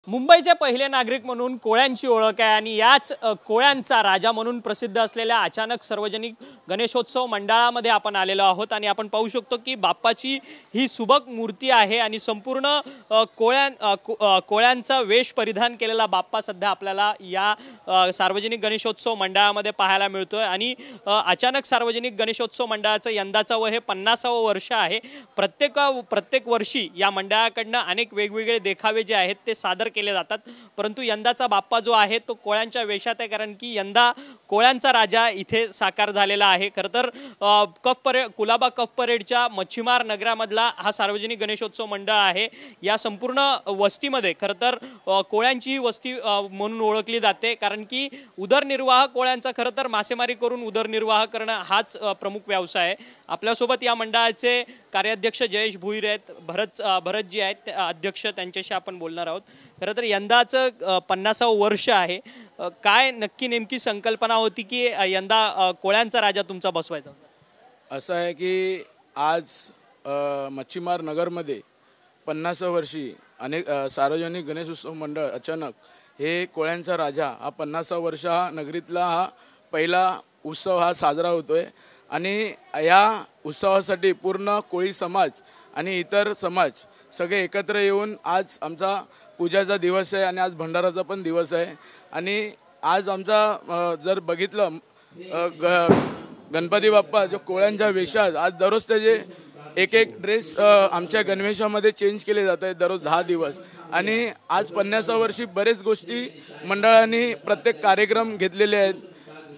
मुंबईचे पहिले नागरिक म्हणून कोळ्यांची ओळख आहे आणि याच कोळ्यांचा राजा म्हणून प्रसिद्ध असलेल्या अचानक सार्वजनिक गणेशोत्सव मंडळामध्ये आपण आलेलो आहोत आणि आपण पाहू शकतो की बाप्पाची ही सुबक मूर्ती आहे आणि संपूर्ण कोळ्यांचा वेश परिधान केलेला बाप्पा सध्या आपल्याला या सार्वजनिक गणेशोत्सव मंडळामध्ये पाहायला मिळतोय आणि अचानक सार्वजनिक गणेशोत्सव मंडळाचं यंदाचं हे 50वे वर्ष आहे। प्रत्येक वर्षी या मंडळाकडनं अनेक वेगवेगळे देखावे जे आहेत ते सादर केले जातात, परंतु यंदाचा बाप्पा जो आहे तो कोळ्यांच्या वेशात आहे, कारण की यंदा कोळ्यांचा राजा इथे साकार झालेला आहे। खरं तर कुलाबा कफ परेडच्या मच्छीमार नगरामधला हा सार्वजनिक गणेशोत्सव मंडळ आहे। या संपूर्ण वस्तीमध्ये खरं तर कोळ्यांची वस्ती म्हणून ओळखली जाते, कारण की उदरनिर्वाह कोळ्यांचा खरं तर मासेमारी करून उदरनिर्वाह करणं हाच प्रमुख व्यवसाय आहे। आपल्यासोबत या मंडळाचे कार्याध्यक्ष जयेश भुईर आहेत, भरतजी आहेत अध्यक्ष, त्यांच्याशी आपण बोलणार आहोत। खरं तर यंदाचं 50वे वर्ष आहे, काय नक्की नेमकी संकल्पना होती की यंदा कोळ्यांचा राजा तुमचा बसवायचा? असं आहे की आज मच्छीमार नगरमध्ये 50व्या वर्षी अनेक सार्वजनिक गणेशोत्सव मंडळ अचानक हे कोळ्यांचा राजा हा 50वा वर्ष हा नगरीतला हा पहिला उत्सव हा साजरा होतोय आणि या उत्सवासाठी पूर्ण कोळी समाज आणि इतर समाज सगळे एकत्र येऊन आज आमचा पूजाचा दिवस आहे आणि आज भंडाराचा पण दिवस आहे। आणि आज आमचा जर बघितलं गणपती बाप्पा जो कोळ्यांच्या वेशात आज दररोज त्याचे एक ड्रेस आमच्या गणवेशामध्ये चेंज केले जात आहेत दररोज 10 दिवस। आणि आज 50व्या वर्षी बरेच गोष्टी मंडळांनी प्रत्येक कार्यक्रम घेतलेले आहेत,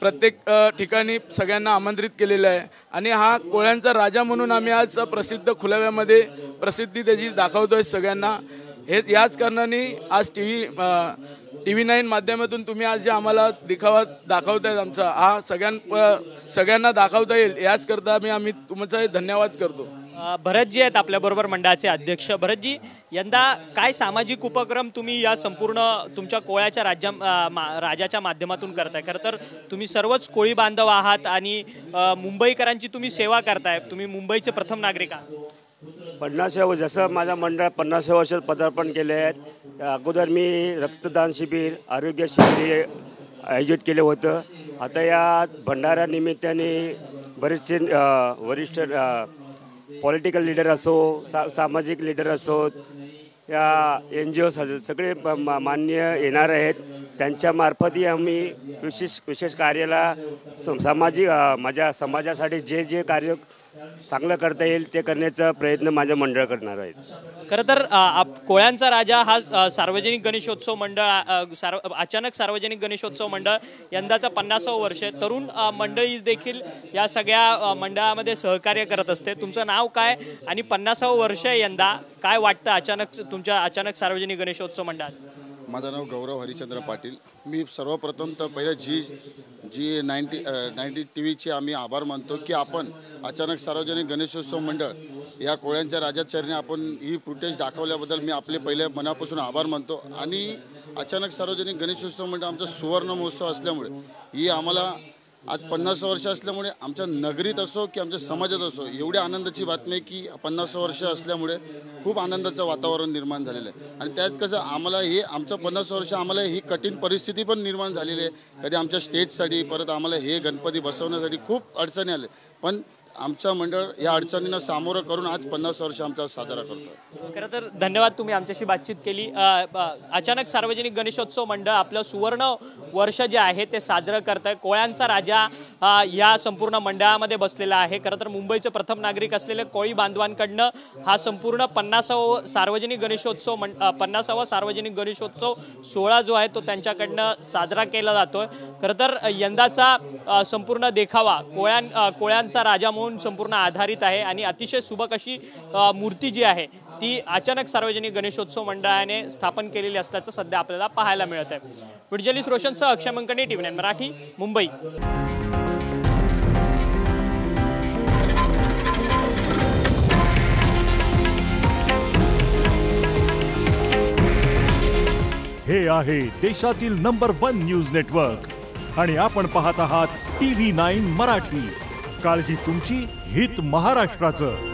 प्रत्येक ठिकाणी सगळ्यांना आमंत्रित केलेलं आहे आणि हा कोळ्यांचा राजा म्हणून आम्ही आज प्रसिद्ध खुलाव्यामध्ये प्रसिद्धी त्याची दाखवतोय सगळ्यांना। हेच याच कारणाने आज TV 9 माध्यमातून तुम्ही आज जे आम्हाला दिखावा दाखवतायत आमचा हा सगळ्यांना दाखवता येईल याच करता आम्ही तुमचा धन्यवाद करतो। भरतजी आहेत आपल्याबरोबर मंडळाचे अध्यक्ष। भरतजी, यंदा काय सामाजिक उपक्रम तुम्ही या संपूर्ण तुमच्या कोळ्याच्या राजाच्या माध्यमातून करताय? खरं तर तुम्ही सर्वच कोळी बांधव आहात आणि मुंबईकरांची तुम्ही सेवा करताय, तुम्ही मुंबईचे प्रथम नागरिक आहात। 50व्या जसं माझं मंडळ 50व्या वर्षात पदार्पण केले आहेत। अगोदर मी रक्तदान शिबिर, आरोग्य शिबिर आयोजित केलं होतं। आता या भंडारा निमित्ताने बरेचसे वरिष्ठ पॉलिटिकल लीडर असो, सामाजिक लीडर असो, या NGO सगळे मान्य येणार आहेत। त्यांच्यामार्फतही आम्ही विशेष कार्याला सामाजिक माझ्या समाजासाठी जे कार्य चांगलं करता येईल ते करण्याचा प्रयत्न माझं मंडळ करणार आहे। खरं तर कोळ्यांचा राजा हा सार्वजनिक गणेशोत्सव मंडळ अचानक सार्वजनिक गणेशोत्सव मंडळ यंदाचा 50वे वर्ष आहे। तरुण मंडळी देखील या सगळ्या मंडळामध्ये सहकार्य करत असते। तुमचं नाव काय आणि 50वे वर्ष आहे यंदा, काय वाटतं तुमच्या अचानक सार्वजनिक गणेशोत्सव मंडळात? माझं नाव गौरव हरिचंद्र पाटील। मी सर्वप्रथम तर पहिलं जी 90 TVचे आम्ही आभार मानतो की आपण अचानक सार्वजनिक गणेशोत्सव मंडळ या कोळ्यांच्या राजाचरणी आपण ही फुटेज दाखवल्याबद्दल मी आपले पहिले मनापासून आभार मानतो। आणि अचानक सार्वजनिक गणेशोत्सव मंडळ आमचा सुवर्ण महोत्सव असल्यामुळे ही आम्हाला आज 50 वर्ष असल्यामुळे आमच्या नगरीत असो की आमच्या समाजात असो एवढी आनंदाची बातमी आहे की 50 वर्ष असल्यामुळे खूप आनंदाचं वातावरण निर्माण झालेलं आहे। आणि त्याच कसं आम्हाला हे आमचं 50 वर्ष आम्हाला ही कठीण परिस्थिती पण निर्माण झालेली आहे। कधी आमच्या स्टेजसाठी परत आम्हाला हे गणपती बसवण्यासाठी खूप अडचणी आले, पण आमचं मंडळ या अडचणींना सामोरं करून आज 50 वर्ष आमचा साजरा करतो। खरं तर धन्यवाद, तुम्ही आमच्याशी बातचीत केली। अचानक सार्वजनिक गणेशोत्सव मंडळ आपलं सुवर्ण वर्ष जे आहे ते साजरं करत आहे। कोळ्यांचा राजा या संपूर्ण मंडळामध्ये बसलेला आहे। खरं तर मुंबईचे प्रथम नागरिक असलेले कोळी बांधवांकडनं हा संपूर्ण 50वा सार्वजनिक गणेशोत्सव सोहळा जो आहे तो त्यांच्याकडनं साजरा केला जातोय। खरं तर यंदाचा संपूर्ण देखावा कोळ्यांचा राजा म्हणून संपूर्ण आधारित आहे आणि अतिशय सुबक अशी मूर्ती जी आहे ती अचानक सार्वजनिक गणेशोत्सव मंडळाने स्थापन केलेली असल्याचं सध्या आपल्याला पाहायला मिळत आहे। व्हिडिओ रोशनसह अक्षय मंकणे, TV 9 मराठी, मुंबई। हे आहे देशातील नंबर 1 न्यूज नेटवर्क आणि आपण पाहत आहात TV 9 मराठी। काळजी तुमची, हित महाराष्ट्राचं।